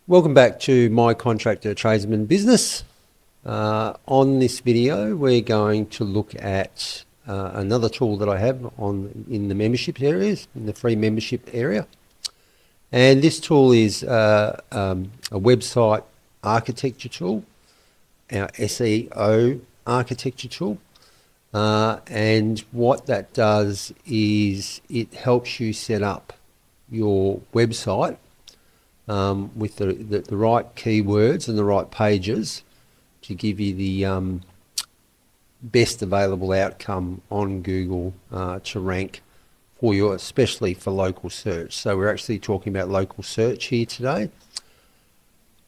Welcome back to my Contractor Tradesman business. On this video, we're going to look at another tool that I have in the membership areas, in the free membership area. And this tool is a website architecture tool, our SEO architecture tool. And what that does is it helps you set up your website with the right keywords and the right pages to give you the best available outcome on Google to rank for you, especially for local search. So we're actually talking about local search here today.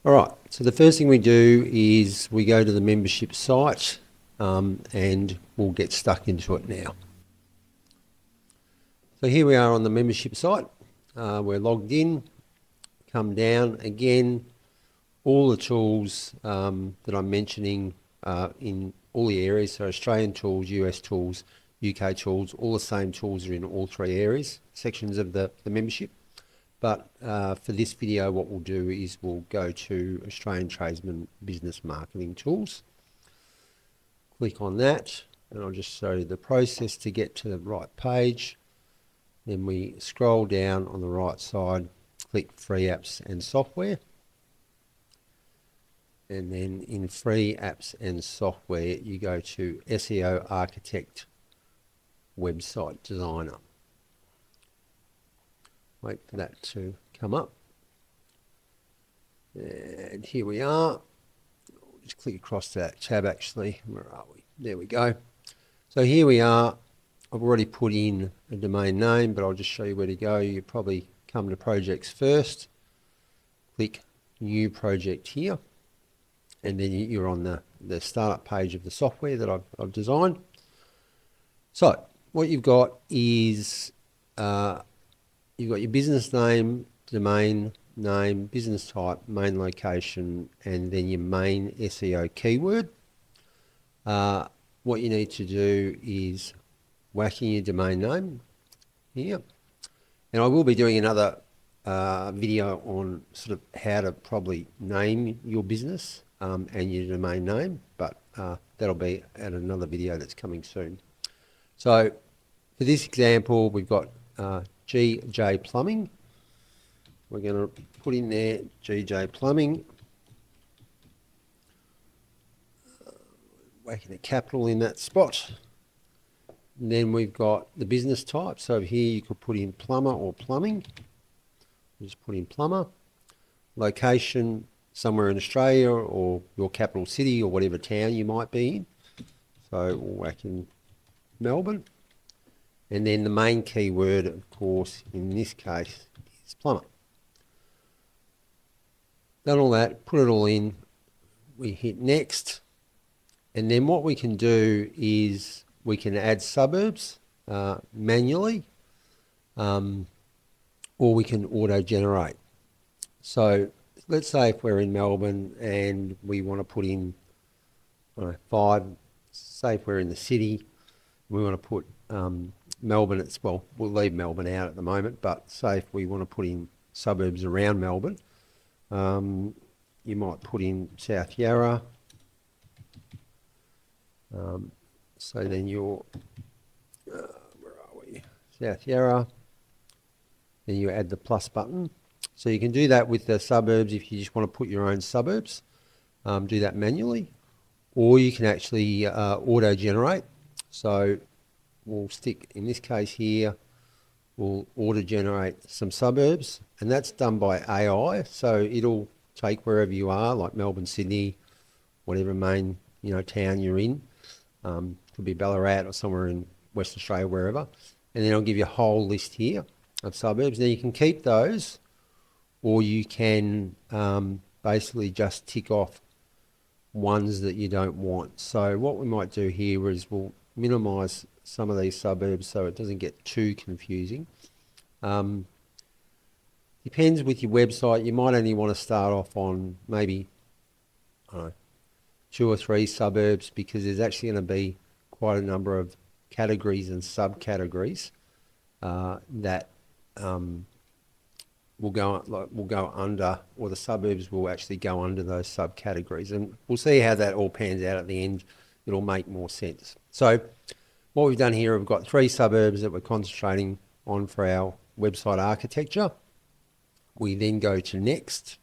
All right, so the first thing we do is we go to the membership site and we'll get stuck into it now. So here we are on the membership site. We're logged in. Come down again, all the tools that I'm mentioning in all the areas, so Australian tools, US tools, UK tools, all the same tools are in all three areas, sections of the membership. But for this video, what we'll do is we'll go to Australian Tradesman Business Marketing Tools. Click on that, and I'll just show you the process to get to the right page. Then we scroll down on the right side, click Free Apps and Software. And then in Free Apps and Software, you go to SEO Architect Website Designer. Wait for that to come up. And here we are. We'll just click across to that tab actually. Where are we? There we go. So here we are. I've already put in a domain name, but I'll just show you where to go. You probably come to projects first, click new project here, and then you're on the startup page of the software that I've designed. So what you've got is you've got your business name, domain name, business type, main location, and then your main SEO keyword. What you need to do is whack in your domain name here. And I will be doing another video on sort of how to probably name your business and your domain name, but that'll be at another video that's coming soon. So for this example, we've got GJ Plumbing. We're going to put in there GJ Plumbing, whacking a capital in that spot. And then we've got the business type. So here you could put in plumber or plumbing. Just put in plumber. Location, somewhere in Australia or your capital city or whatever town you might be in. So we'll whack in Melbourne. And then the main keyword, of course, in this case, is plumber. Done all that, put it all in. We hit next. And then what we can do is we can add suburbs manually, or we can auto-generate. So let's say if we're in Melbourne and we want to put in 5, say if we're in the city, we want to put Melbourne, well, we'll leave Melbourne out at the moment, but say if we want to put in suburbs around Melbourne, you might put in South Yarra. So then you're, where are we? South Yarra. Then you add the plus button. So you can do that with the suburbs if you just want to put your own suburbs. Do that manually. Or you can actually auto-generate. So we'll stick, in this case here, we'll auto-generate some suburbs. And that's done by AI. So it'll take wherever you are, like Melbourne, Sydney, whatever main town you're in. Could be Ballarat or somewhere in Western Australia, wherever. And then I'll give you a whole list here of suburbs. Now you can keep those, or you can basically just tick off ones that you don't want. So what we might do here is we'll minimize some of these suburbs so it doesn't get too confusing. Depends with your website. You might only want to start off on maybe, I don't know, 2 or 3 suburbs, because there's actually going to be quite a number of categories and subcategories that will go under, or the suburbs will actually go under those subcategories, and we'll see how that all pans out at the end. It'll make more sense. So what we've done here, we've got 3 suburbs that we're concentrating on for our website architecture. We then go to next,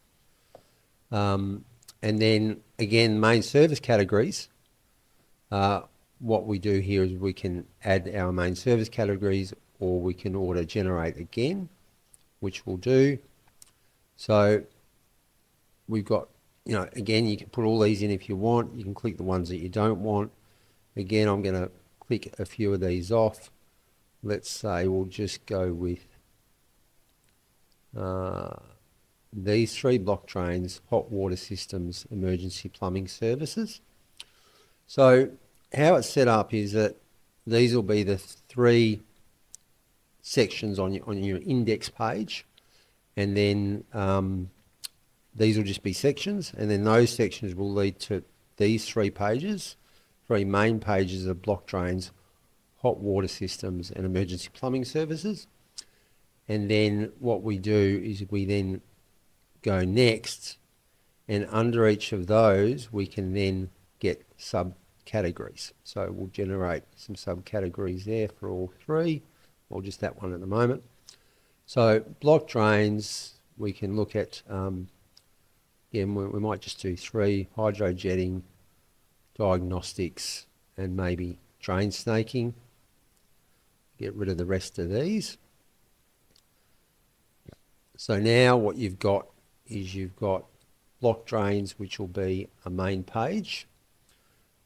and then again, main service categories. What we do here is we can add our main service categories, or we can auto generate again, which we'll do. So we've got, again, you can put all these in if you want. You can click the ones that you don't want. Again, I'm going to click a few of these off. Let's say we'll just go with these 3: block drains, hot water systems, emergency plumbing services. So how it's set up is that these will be the 3 sections on your index page, and then these will just be sections, and then those sections will lead to these 3 pages, 3 main pages of block drains, hot water systems, and emergency plumbing services. And then what we do is we then go next, and under each of those we can then get subcategories. So we'll generate some subcategories there for all 3, or just that one at the moment. So block drains, we can look at, again, we might just do 3: hydro jetting, diagnostics, and maybe drain snaking. Get rid of the rest of these. So now what you've got is you've got block drains, which will be a main page.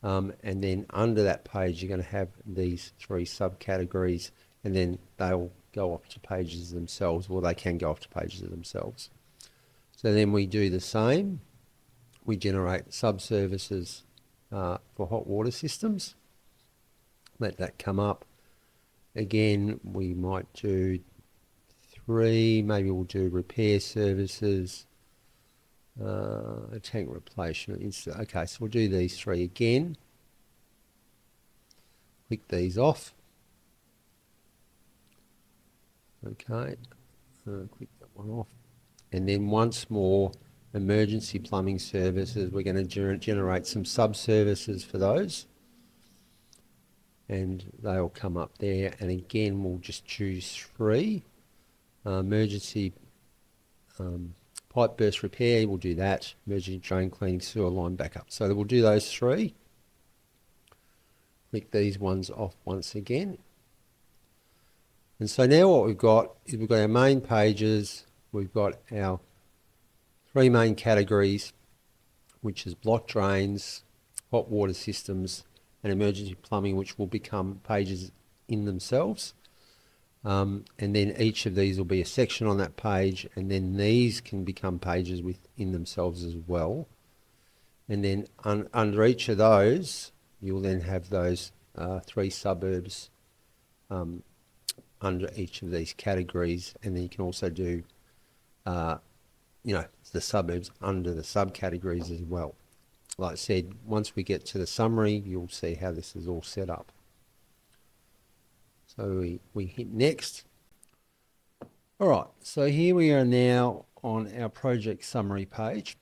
And then under that page, you're going to have these 3 subcategories, and then they'll go off to pages themselves, or they can go off to pages of themselves. So then we do the same. We generate subservices for hot water systems. Let that come up. Again, we might do 3, maybe we'll do repair services, tank replacement. Okay, so we'll do these 3 again. Click these off. Okay, click that one off. And then once more, emergency plumbing services, we're going to generate some sub-services for those. And they'll come up there. And again, we'll just choose 3. Emergency pipe burst repair, we'll do that. Emergency drain cleaning, sewer line backup. So we'll do those 3. Click these ones off once again. And so now what we've got is we've got our main pages, we've got our 3 main categories, which is block drains, hot water systems, and emergency plumbing, which will become pages in themselves. And then each of these will be a section on that page, and then these can become pages within themselves as well. And then under each of those, you'll then have those 3 suburbs under each of these categories, and then you can also do, the suburbs under the subcategories as well. Like I said, once we get to the summary, you'll see how this is all set up. So we hit next. All right, so here we are now on our project summary page,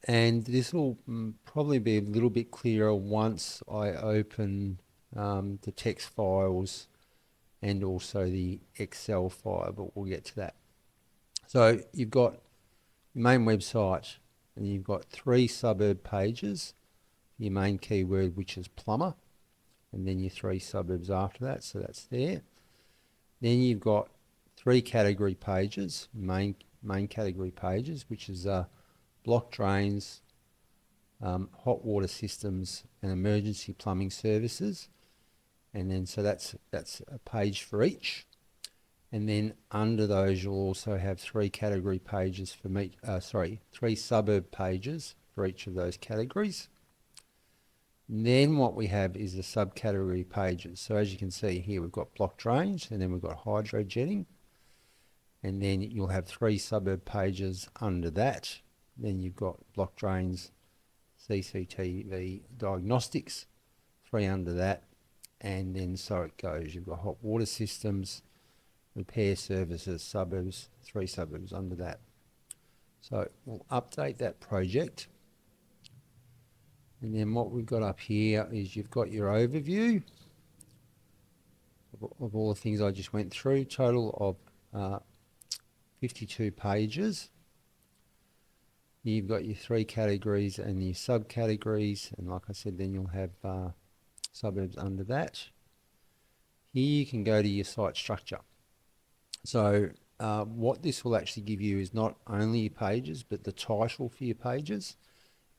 and this will probably be a little bit clearer once I open the text files and also the Excel file, but we'll get to that. So you've got your main website, and you've got 3 suburb pages, your main keyword, which is plumber, and then your 3 suburbs after that, so that's there. Then you've got 3 category pages, main category pages, which is block drains, hot water systems, and emergency plumbing services. And then so that's a page for each. And then under those, you'll also have 3 category pages for 3 suburb pages for each of those categories. And then what we have is the subcategory pages. So as you can see here, we've got block drains, and then we've got hydro jetting. And then you'll have 3 suburb pages under that. Then you've got block drains, CCTV diagnostics, 3 under that. And then so it goes. You've got hot water systems, repair services, suburbs, 3 suburbs under that. So we'll update that project. And then what we've got up here is you've got your overview of all the things I just went through, total of 52 pages. You've got your 3 categories and your subcategories, and like I said, then you'll have suburbs under that. Here you can go to your site structure. So what this will actually give you is not only your pages, but the title for your pages.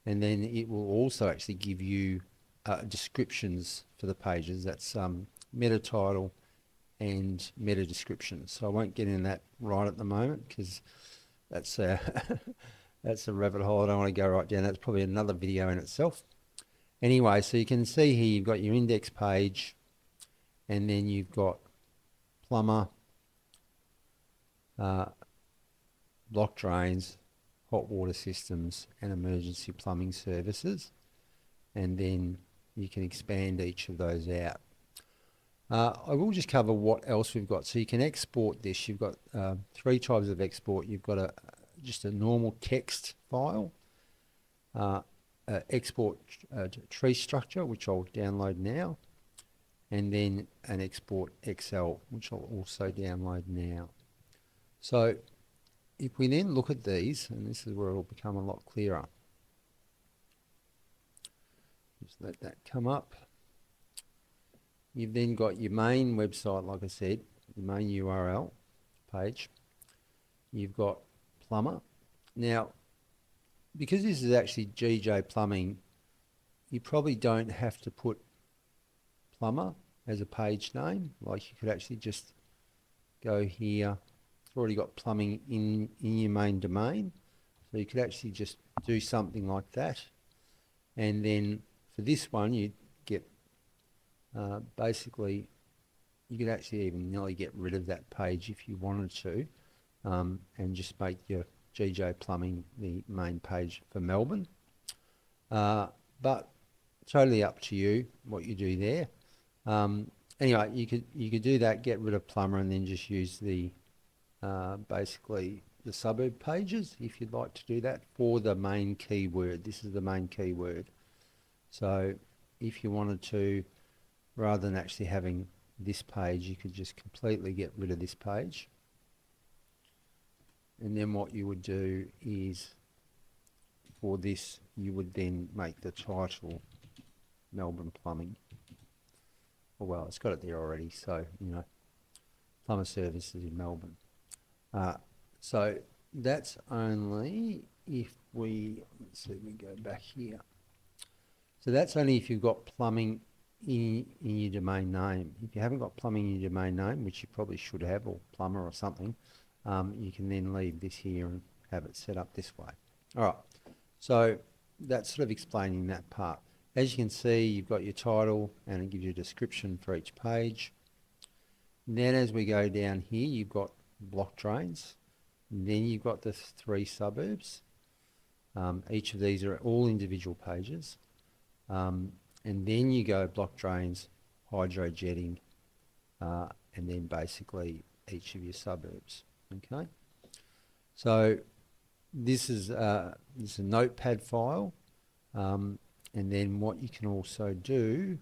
And then it will also actually give you descriptions for the pages. That's meta title and meta descriptions. So I won't get in that right at the moment because that's that's a rabbit hole I don't want to go right down. That's probably another video in itself. Anyway, so you can see here you've got your index page, and then you've got plumber, block drains, hot water systems, and emergency plumbing services. And then you can expand each of those out. I will just cover what else we've got. So you can export this. You've got 3 types of export. You've got just a normal text file, export tree structure, which I'll download now, and then an export Excel, which I'll also download now. So if we then look at these, and this is where it will become a lot clearer. Just let that come up. You've then got your main website, like I said, your main URL page. You've got plumber. Now, because this is actually GJ Plumbing, you probably don't have to put plumber as a page name. Like you could actually just go here. It's already got plumbing in your main domain. So you could actually just do something like that. And then for this one, you'd get basically, you could actually even nearly get rid of that page if you wanted to, and just make your GJ Plumbing the main page for Melbourne. But totally up to you what you do there. Anyway, you could do that, get rid of plumber, and then just use the basically the suburb pages if you'd like to do that for the main keyword. This is the main keyword. So if you wanted to, rather than actually having this page, you could just completely get rid of this page. And then what you would do is, for this, you would then make the title Melbourne Plumbing. Well, it's got it there already, so, you know, plumber services in Melbourne. So that's only if we, let's see, we go back here. So that's only if you've got plumbing in your domain name. If you haven't got plumbing in your domain name, which you probably should have, or plumber or something, you can then leave this here and have it set up this way. All right, so that's sort of explaining that part. As you can see, you've got your title and it gives you a description for each page. And then as we go down here, you've got block drains. And then you've got the 3 suburbs. Each of these are all individual pages. And then you go block drains, hydro jetting, and then basically each of your suburbs. Okay. So this is a notepad file. And then what you can also do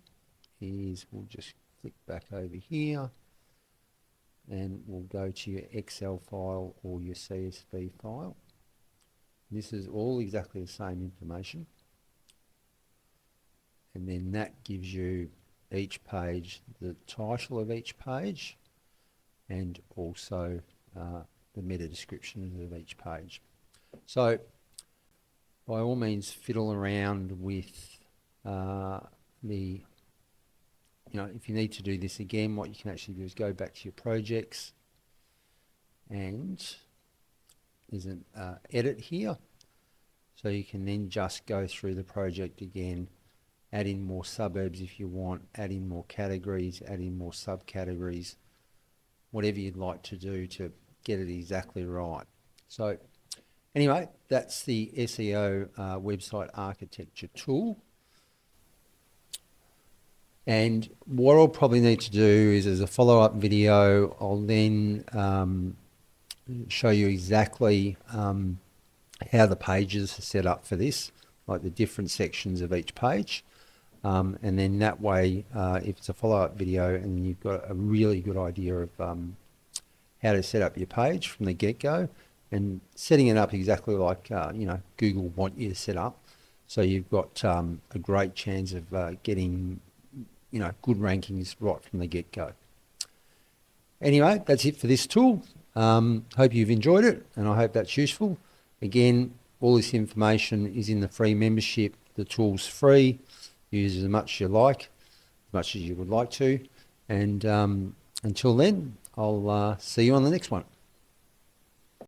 is we'll just click back over here and we'll go to your Excel file or your CSV file. This is all exactly the same information. And then that gives you each page, the title of each page, and also the meta descriptions of each page. So by all means, fiddle around with if you need to do this again, what you can actually do is go back to your projects, and there's an edit here. So you can then just go through the project again, add in more suburbs if you want, add in more categories, add in more subcategories, whatever you'd like to do to get it exactly right. So anyway, that's the SEO website architecture tool. And what I'll probably need to do is, as a follow-up video, I'll then show you exactly how the pages are set up for this, like the different sections of each page. And then that way, if it's a follow-up video, and you've got a really good idea of how to set up your page from the get-go, and setting it up exactly like Google want you to set up, so you've got a great chance of getting good rankings right from the get-go. Anyway, that's it for this tool. Hope you've enjoyed it, and I hope that's useful. Again, all this information is in the free membership. The tool's free. Use as much as you like, as much as you would like to. And until then, I'll see you on the next one.